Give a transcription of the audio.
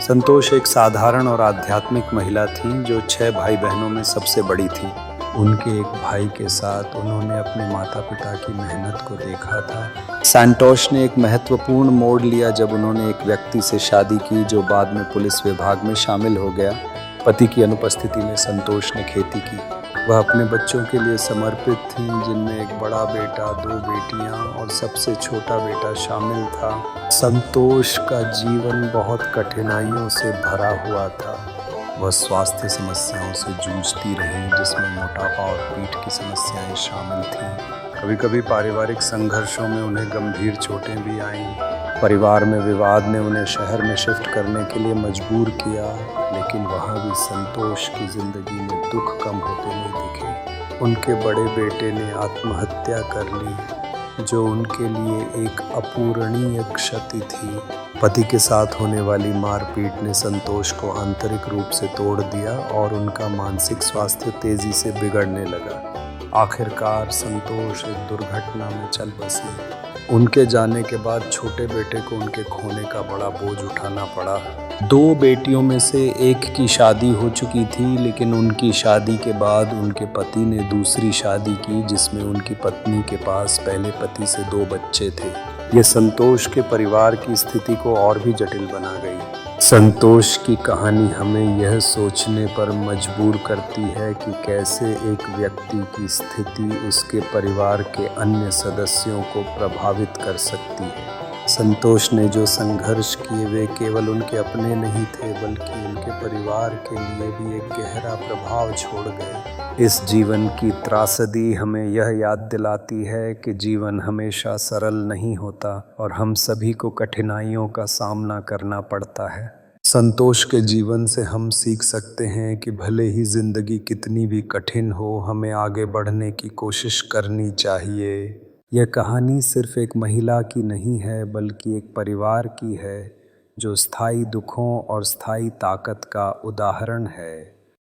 संतोष एक साधारण और आध्यात्मिक महिला थीं जो 6 भाई बहनों में सबसे बड़ी थीं। उनके एक भाई के साथ उन्होंने अपने माता पिता की मेहनत को देखा था। संतोष ने एक महत्वपूर्ण मोड़ लिया जब उन्होंने एक व्यक्ति से शादी की जो बाद में पुलिस विभाग में शामिल हो गया। पति की अनुपस्थिति में संतोष ने खेती की। वह अपने बच्चों के लिए समर्पित थीं, जिनमें एक बड़ा बेटा, 2 बेटियां और सबसे छोटा बेटा शामिल था। संतोष का जीवन बहुत कठिनाइयों से भरा हुआ था। वह स्वास्थ्य समस्याओं से जूझती रही, जिसमें मोटापा और पीठ की समस्याएं शामिल थीं। कभी कभी पारिवारिक संघर्षों में उन्हें गंभीर चोटें भी आईं। परिवार में विवाद ने उन्हें शहर में शिफ्ट करने के लिए मजबूर किया, लेकिन वहाँ भी संतोष की जिंदगी में दुख कम होते नहीं दिखे। उनके बड़े बेटे ने आत्महत्या कर ली, जो उनके लिए एक अपूरणीय क्षति थी। पति के साथ होने वाली मारपीट ने संतोष को आंतरिक रूप से तोड़ दिया और उनका मानसिक स्वास्थ्य तेजी से बिगड़ने लगा। आखिरकार संतोष एक दुर्घटना में चल बसी। उनके जाने के बाद छोटे बेटे को उनके खोने का बड़ा बोझ उठाना पड़ा। 2 बेटियों में से एक की शादी हो चुकी थी, लेकिन उनकी शादी के बाद उनके पति ने दूसरी शादी की, जिसमें उनकी पत्नी के पास पहले पति से 2 बच्चे थे। ये संतोष के परिवार की स्थिति को और भी जटिल बना गई। संतोष की कहानी हमें यह सोचने पर मजबूर करती है कि कैसे एक व्यक्ति की स्थिति उसके परिवार के अन्य सदस्यों को प्रभावित कर सकती है। संतोष ने जो संघर्ष किए वे केवल उनके अपने नहीं थे, बल्कि उनके परिवार के लिए भी एक गहरा प्रभाव छोड़ गए। इस जीवन की त्रासदी हमें यह याद दिलाती है कि जीवन हमेशा सरल नहीं होता और हम सभी को कठिनाइयों का सामना करना पड़ता है। संतोष के जीवन से हम सीख सकते हैं कि भले ही जिंदगी कितनी भी कठिन हो, हमें आगे बढ़ने की कोशिश करनी चाहिए। यह कहानी सिर्फ एक महिला की नहीं है, बल्कि एक परिवार की है जो स्थायी दुखों और स्थायी ताकत का उदाहरण है।